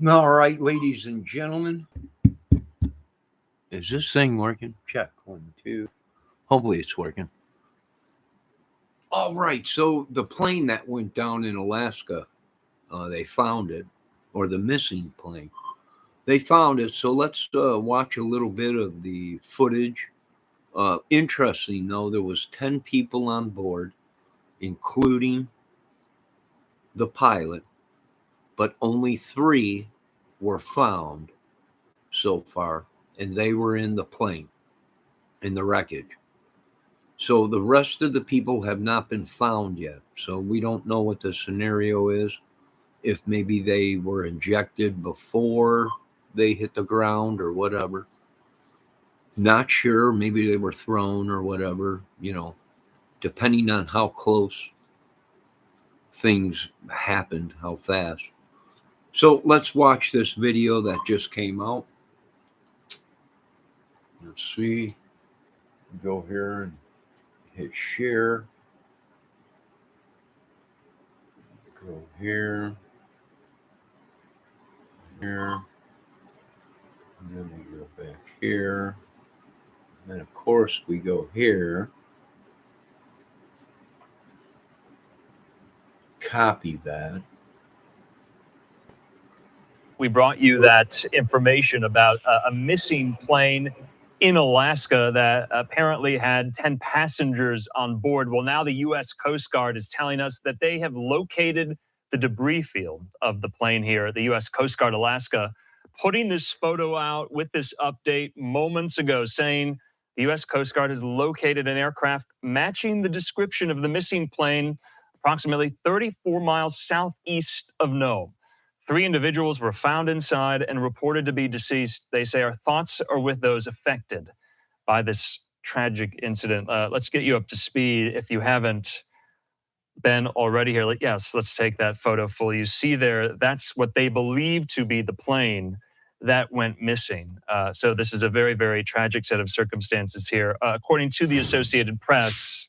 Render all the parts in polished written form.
All right, ladies and gentlemen. Is this thing working? Check. 1, 2. Hopefully it's working. All right, so the plane that went down in Alaska, they found it, or the missing plane. They found it, so let's watch a little bit of the footage. Interesting, though, there was 10 people on board, including the pilot, but only 3 were found so far, and they were in the plane, in the wreckage. So the rest of the people have not been found yet. So we don't know what the scenario is. If maybe they were injected before they hit the ground or whatever. Not sure. Maybe they were thrown or whatever, depending on how close things happened, how fast. So let's watch this video that just came out. Let's see. Go here and hit share. Go here. Here. And then we go back here. And then, of course, we go here. Copy that. We brought you that information about a missing plane in Alaska that apparently had 10 passengers on board. Well, now the U.S. Coast Guard is telling us that they have located the debris field of the plane here. The U.S. Coast Guard Alaska putting this photo out with this update moments ago, saying the U.S. Coast Guard has located an aircraft matching the description of the missing plane approximately 34 miles southeast of Nome. 3 individuals were found inside and reported to be deceased. They say our thoughts are with those affected by this tragic incident. Let's get you up to speed if you haven't been already here. Yes, let's take that photo full. You see there, that's what they believe to be the plane that went missing. So this is a very, very tragic set of circumstances here. According to the Associated Press,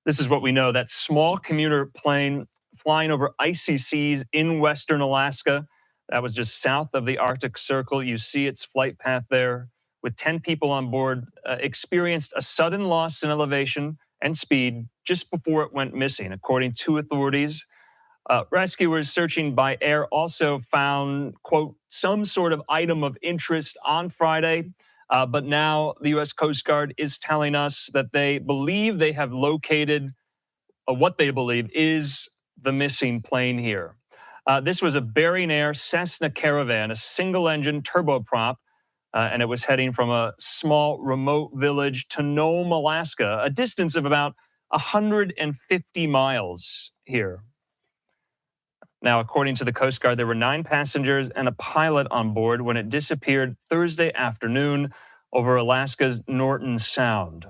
this is what we know. That small commuter plane flying over icy seas in western Alaska. That was just south of the Arctic Circle. You see its flight path there with 10 people on board, experienced a sudden loss in elevation and speed just before it went missing, according to authorities. Rescuers searching by air also found, quote, some sort of item of interest on Friday. But now the U.S. Coast Guard is telling us that they believe they have located what they believe is the missing plane here. This was a Bering Air Cessna Caravan, a single-engine turboprop, and it was heading from a small remote village to Nome, Alaska, a distance of about 150 miles here. Now, according to the Coast Guard, there were 9 passengers and a pilot on board when it disappeared Thursday afternoon over Alaska's Norton Sound.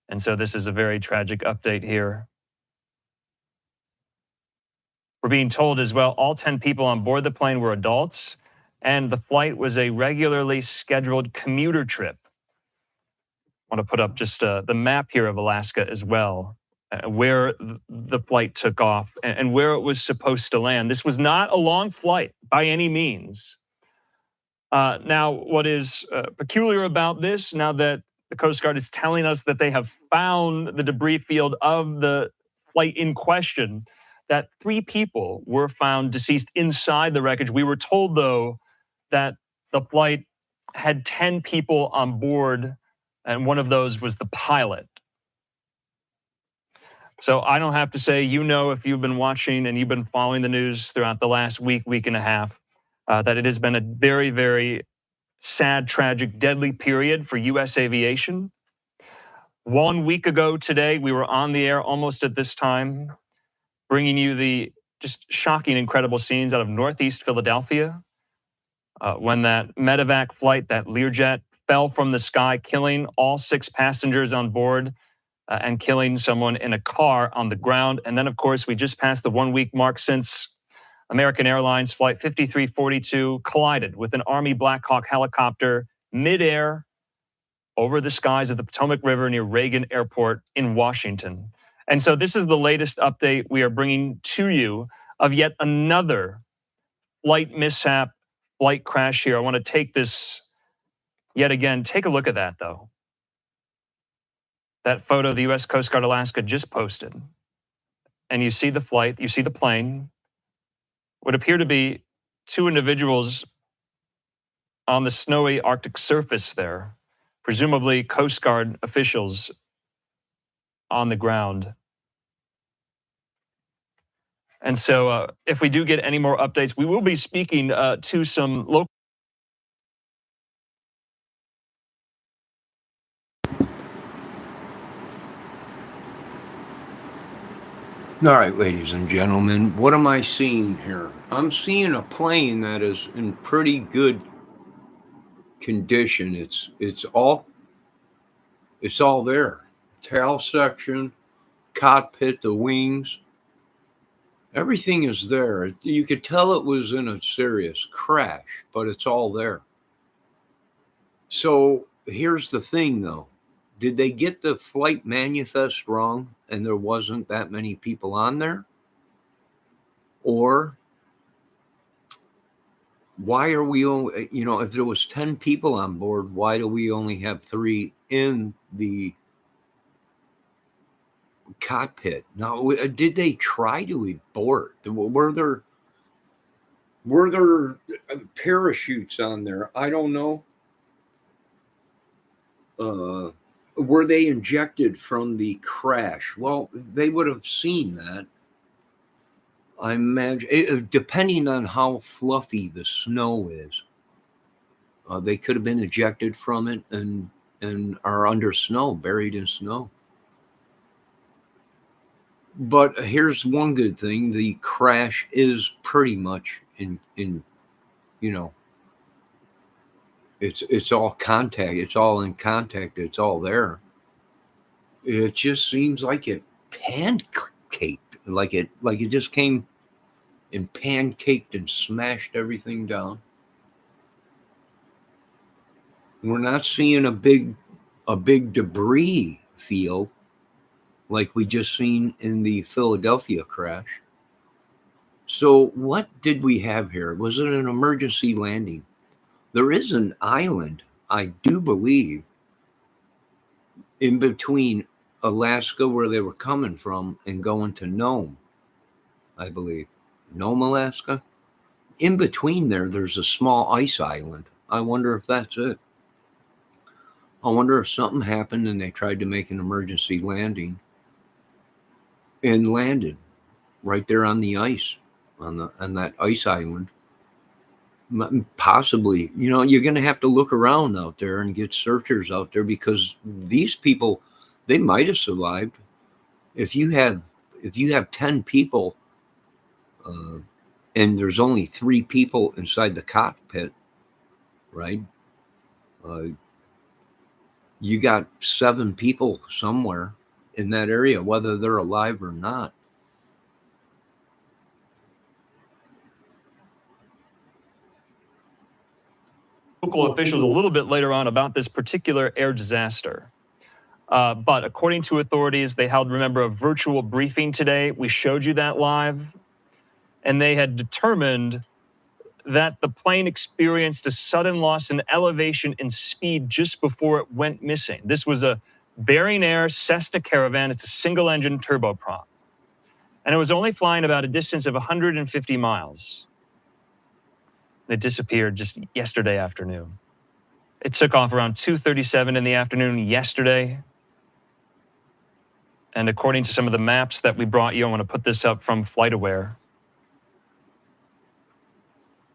And so this is a very tragic update here. We're being told as well, all 10 people on board the plane were adults, and the flight was a regularly scheduled commuter trip. I want to put up just the map here of Alaska as well, where the flight took off and where it was supposed to land. This was not a long flight by any means. Now, what is peculiar about this, now that the Coast Guard is telling us that they have found the debris field of the flight in question, that 3 people were found deceased inside the wreckage. We were told, though, that the flight had 10 people on board, and one of those was the pilot. So I don't have to say, if you've been watching and you've been following the news throughout the last week and a half, that it has been a very, very sad, tragic, deadly period for U.S. aviation. 1 week ago today, we were on the air almost at this time, bringing you the just shocking, incredible scenes out of Northeast Philadelphia when that medevac flight, that Learjet, fell from the sky, killing all 6 passengers on board and killing someone in a car on the ground. And then, of course, we just passed the 1-week mark since American Airlines Flight 5342 collided with an Army Black Hawk helicopter midair over the skies of the Potomac River near Reagan Airport in Washington. And so this is the latest update we are bringing to you of yet another flight mishap, flight crash here. I want to take this yet again. Take a look at that, though. That photo the U.S. Coast Guard Alaska just posted. And you see the flight, you see the plane. What appear to be two individuals on the snowy Arctic surface there, presumably Coast Guard officials on the ground. And so if we do get any more updates, we will be speaking to some local. All right, ladies and gentlemen, what am I seeing here? I'm seeing a plane that is in pretty good condition. It's all there. Tail section, cockpit, the wings, everything is there. You could tell it was in a serious crash, but it's all there. So here's the thing, though. Did they get the flight manifest wrong and there wasn't that many people on there? Or why are we only, if there was 10 people on board, why do we only have 3 in the cockpit? Now, did they try to abort? Were there parachutes on there? I don't know. Were they injected from the crash? Well, they would have seen that. I imagine, depending on how fluffy the snow is, they could have been ejected from it and are under snow, buried in snow. But here's one good thing: the crash is pretty much in it's all contact. It's all in contact. It's all there. It just seems like it pancaked, like it just came and pancaked and smashed everything down. We're not seeing a big debris field like we just seen in the Philadelphia crash. So what did we have here? Was it an emergency landing? There is an island, I do believe, in between Alaska, where they were coming from, and going to Nome, I believe. Nome, Alaska? In between there's a small ice island. I wonder if that's it. I wonder if something happened and they tried to make an emergency landing and landed right there on the ice, on that ice island. Possibly, you're going to have to look around out there and get searchers out there, because these people, they might have survived. If you have 10 people, and there's only 3 people inside the cockpit, right? You got 7 people somewhere in that area, whether they're alive or not. Local officials a little bit later on about this particular air disaster. But according to authorities, they held, remember, a virtual briefing today. We showed you that live. And they had determined that the plane experienced a sudden loss in elevation and speed just before it went missing. This was a Bering Air Cessna Caravan. It's a single-engine turboprop. And it was only flying about a distance of 150 miles. It disappeared just yesterday afternoon. It took off around 2:37 in the afternoon yesterday. And according to some of the maps that we brought you, I want to put this up from FlightAware.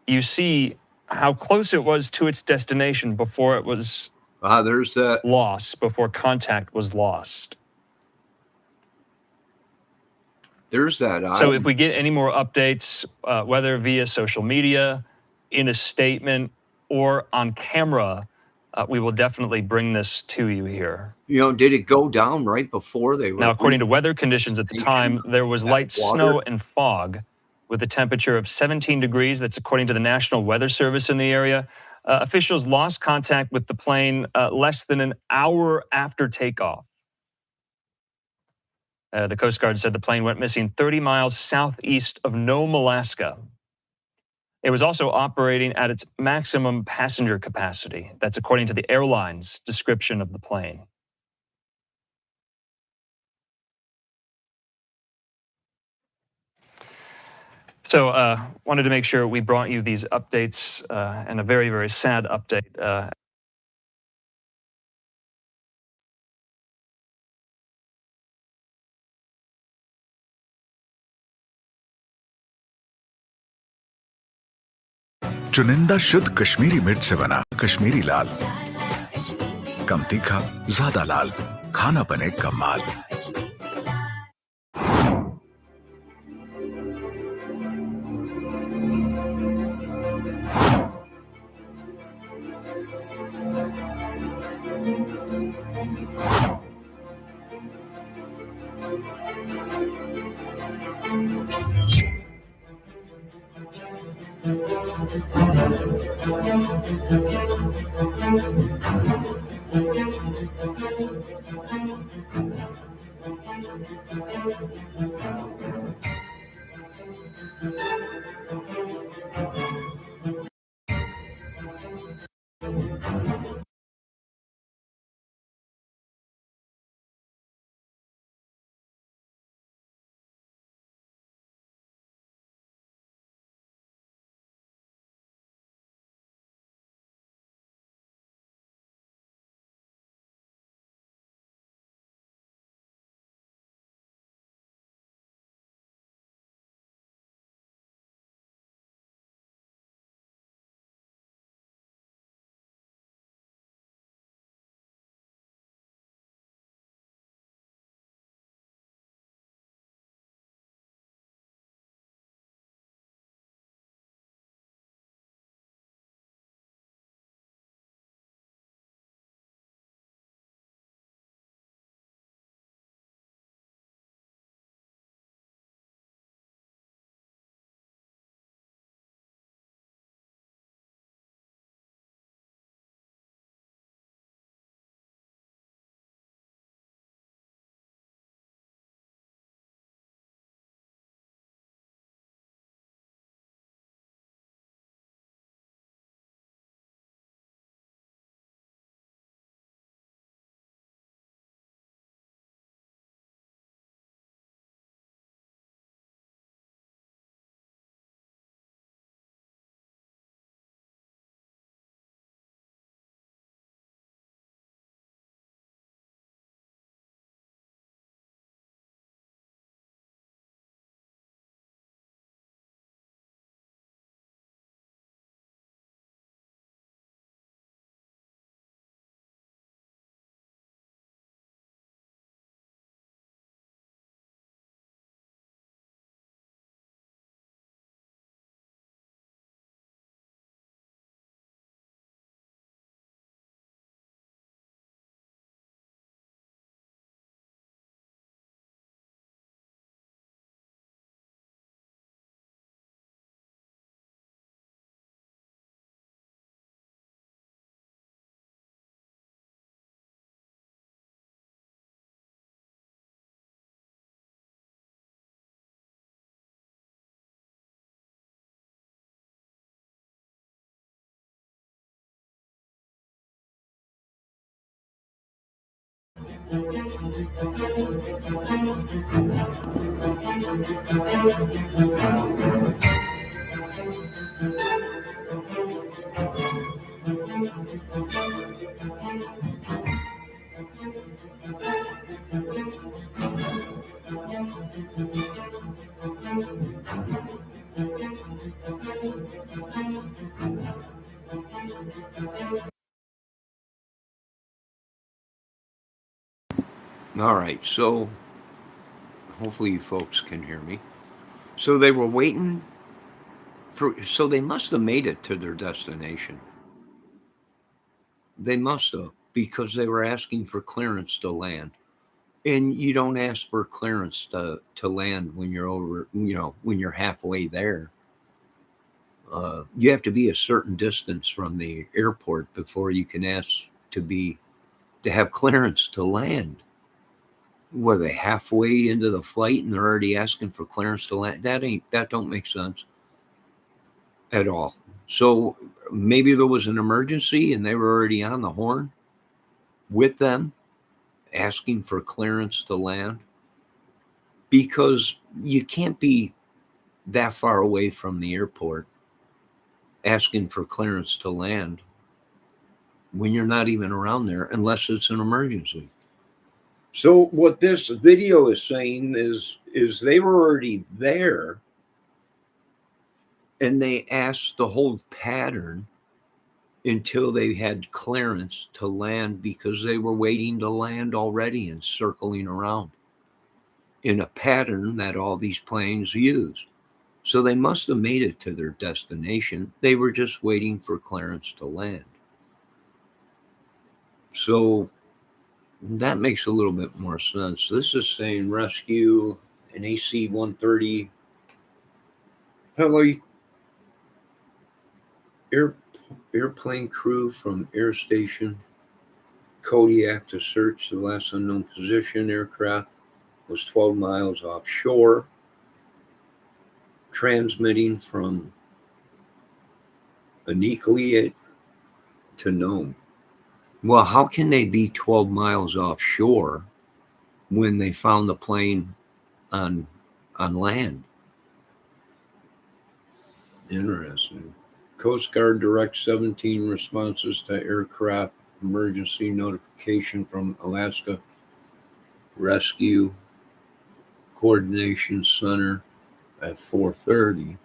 You see how close it was to its destination before it was there's that lost, before contact was lost. There's that. So if we get any more updates, whether via social media, in a statement, or on camera, we will definitely bring this to you here. Did it go down right before they were? Now, according to weather conditions at the time, there was light snow and fog with a temperature of 17 degrees. That's according to the National Weather Service in the area. Officials lost contact with the plane less than an hour after takeoff. The Coast Guard said the plane went missing 30 miles southeast of Nome, Alaska. It was also operating at its maximum passenger capacity. That's according to the airline's description of the plane. So wanted to make sure we brought you these updates and a very, very sad update. चुनिंदा शुद्ध कश्मीरी मिर्च से बना कश्मीरी लाल, कम तीखा ज्यादा लाल, खाना बने कमाल। All right, so hopefully you folks can hear me. So they were waiting so they must have made it to their destination. They must have, because they were asking for clearance to land. And you don't ask for clearance to land when you're over, when you're halfway there. You have to be a certain distance from the airport before you can ask to have clearance to land. Were they halfway into the flight and they're already asking for clearance to land? That don't make sense. at all. So maybe there was an emergency and they were already on the horn with them asking for clearance to land, because you can't be that far away from the airport asking for clearance to land when you're not even around there unless it's an emergency. So what this video is saying is they were already there and they asked to hold pattern until they had clearance to land, because they were waiting to land already and circling around in a pattern that all these planes use. So they must have made it to their destination. They were just waiting for clearance to land. So that makes a little bit more sense. This is saying rescue an AC-130 heli airplane crew from air station Kodiak to search the last unknown position. Aircraft was 12 miles offshore, transmitting from Anikliet to Nome. Well, how can they be 12 miles offshore when they found the plane on land? Interesting. Coast Guard directs 17 responses to aircraft emergency notification from Alaska Rescue Coordination Center at 4:30.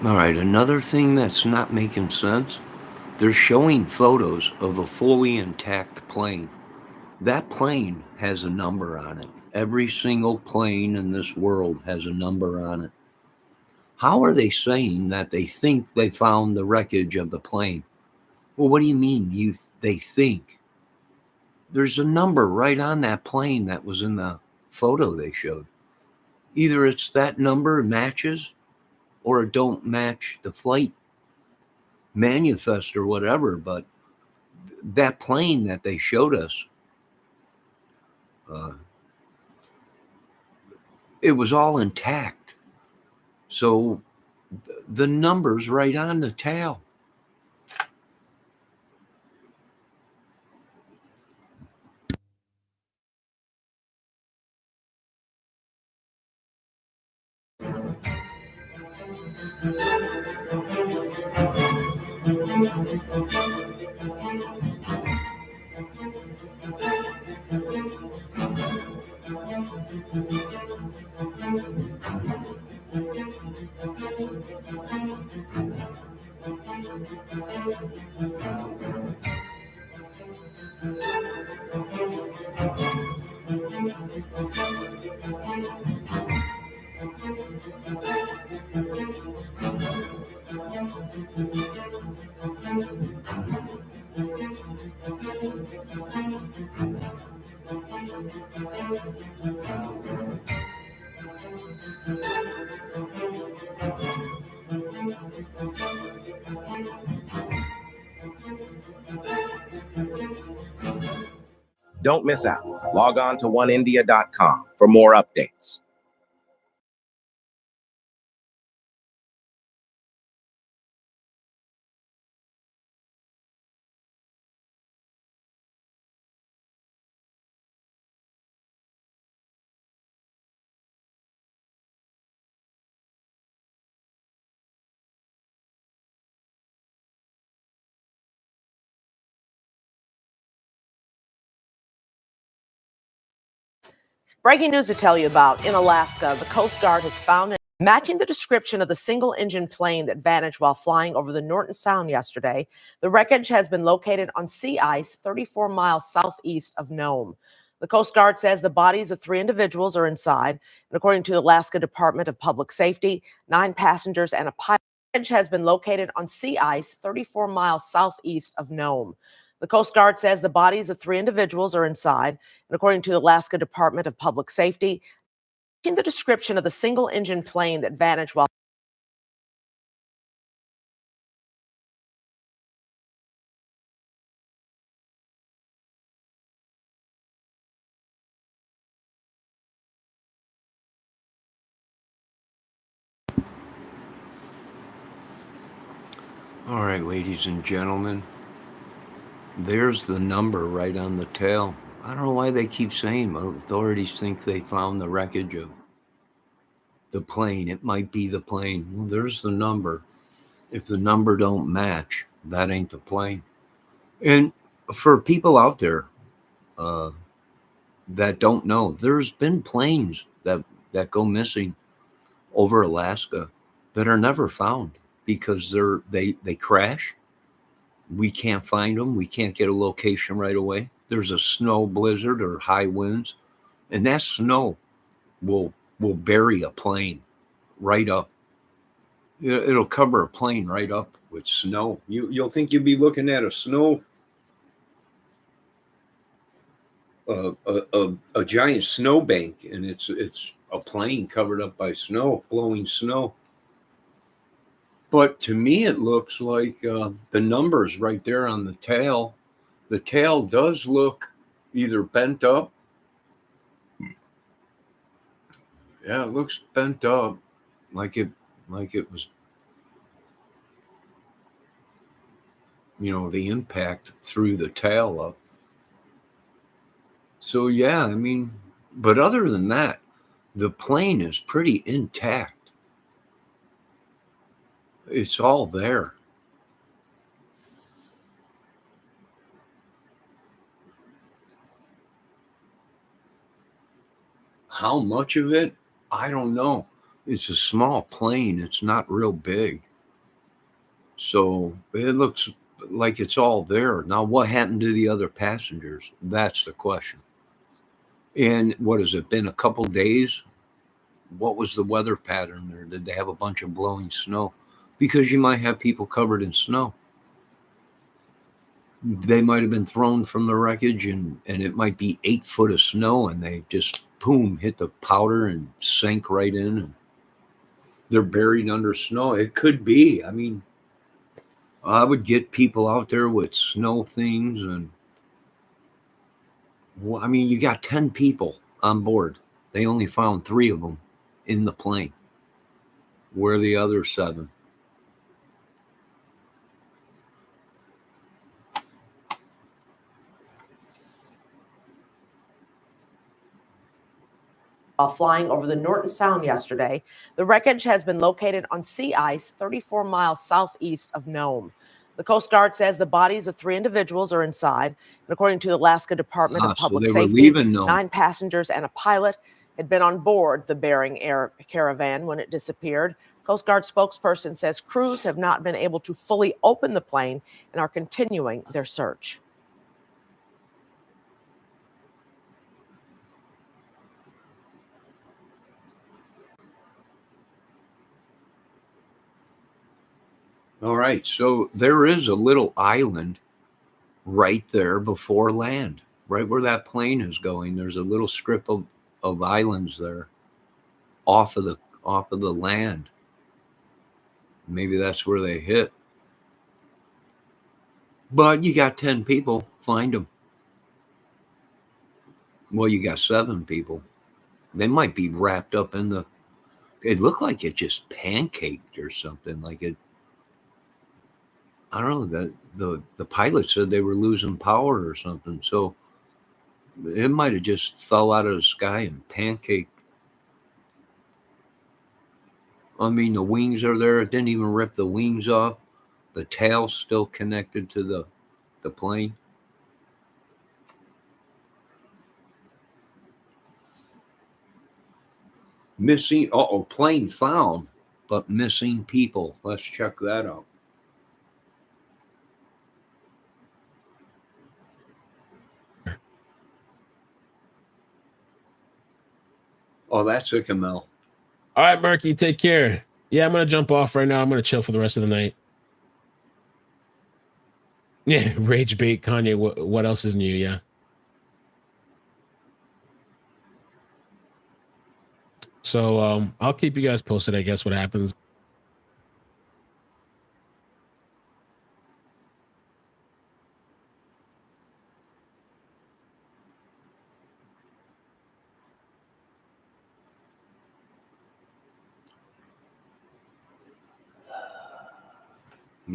All right, another thing that's not making sense, they're showing photos of a fully intact plane. That plane has a number on it. Every single plane in this world has a number on it. How are they saying that they think they found the wreckage of the plane? Well, what do you mean they think? There's a number right on that plane that was in the photo they showed. Either it's that number matches or it don't match the flight manifest or whatever, but that plane that they showed us, it was all intact. So the number's right on the tail. Don't miss out. Log on to oneindia.com for more updates. Breaking news to tell you about. In Alaska, the Coast Guard has found matching the description of the single-engine plane that vanished while flying over the Norton Sound yesterday. The wreckage has been located on sea ice 34 miles southeast of Nome. The Coast Guard says the bodies of 3 individuals are inside, and according to the Alaska Department of Public Safety, 9 passengers and a pilot. The wreckage has been located on sea ice 34 miles southeast of Nome. The Coast Guard says the bodies of 3 individuals are inside, and according to the Alaska Department of Public Safety, in the description of the single-engine plane that vanished while All right, ladies and gentlemen, there's the number right on the tail. I don't know why they keep saying authorities think they found the wreckage of the plane. It might be the plane. Well, there's the number. If the number don't match, that ain't the plane. And for people out there that don't know, there's been planes that go missing over Alaska that are never found because they crash. We can't find them. We can't get a location right away. There's a snow blizzard or high winds, and that snow will bury a plane right up. It'll cover a plane right up with snow. You'll think you'll be looking at a snow, a giant snowbank, and it's a plane covered up by snow, blowing snow. But to me, it looks like the numbers right there on the tail. The tail does look either bent up. Yeah, it looks bent up, like it was, the impact threw the tail up. So yeah, I mean, but other than that, the plane is pretty intact. It's all there. How much of it? I don't know. It's a small plane. It's not real big. So it looks like it's all there. Now, what happened to the other passengers? That's the question. And what has it been, a couple days? What was the weather pattern there? Did they have a bunch of blowing snow? Because you might have people covered in snow. They might have been thrown from the wreckage, and it might be 8 foot of snow, and they just, boom, hit the powder and sank right in, and they're buried under snow. It could be. I mean, I would get people out there with snow things, and well, I mean, you got 10 people on board. They only found 3 of them in the plane. Where are the other 7? while flying over the Norton Sound yesterday. The wreckage has been located on sea ice 34 miles southeast of Nome. The Coast Guard says the bodies of 3 individuals are inside, and according to the Alaska Department of Public Safety, 9 passengers and a pilot had been on board the Bering Air caravan when it disappeared. Coast Guard spokesperson says crews have not been able to fully open the plane and are continuing their search. All right, so there is a little island right there before land, right where that plane is going. There's a little strip of islands there off of the land. Maybe that's where they hit. But you got 10 people, find them. Well, you got 7 people. They might be wrapped up in the. It looked like it just pancaked or something. Like it. I don't know. The pilot said they were losing power or something. So it might have just fell out of the sky and pancaked. I mean, the wings are there. It didn't even rip the wings off. The tail's still connected to the plane. Missing, plane found, but missing people. Let's check that out. Oh, that's a Camel. All right, Murky, take care. Yeah, I'm going to jump off right now. I'm going to chill for the rest of the night. Yeah, rage bait, Kanye. What else is new? Yeah. So I'll keep you guys posted, I guess, what happens.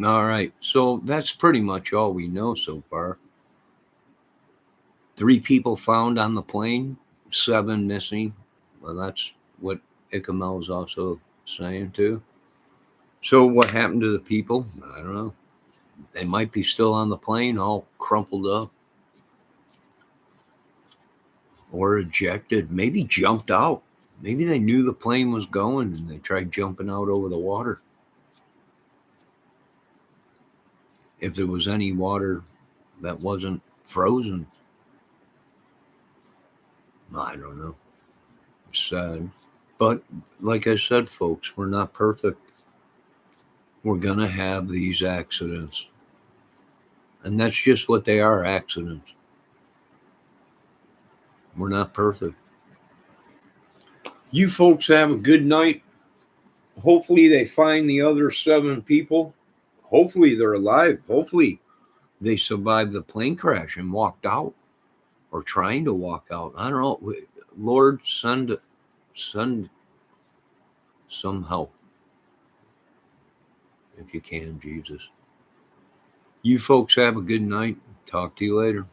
All right. So that's pretty much all we know so far. 3 people found on the plane, 7 missing. Well, that's what Icamel is also saying too. So what happened to the people? I don't know. They might be still on the plane, all crumpled up. Or ejected. Maybe jumped out. Maybe they knew the plane was going and they tried jumping out over the water. If there was any water that wasn't frozen. I don't know. It's sad. But like I said, folks, we're not perfect. We're going to have these accidents. And that's just what they are, accidents. We're not perfect. You folks have a good night. Hopefully they find the other 7 people. Hopefully they're alive. Hopefully they survived the plane crash and walked out or trying to walk out. I don't know. Lord, send some help if you can, Jesus. You folks have a good night. Talk to you later.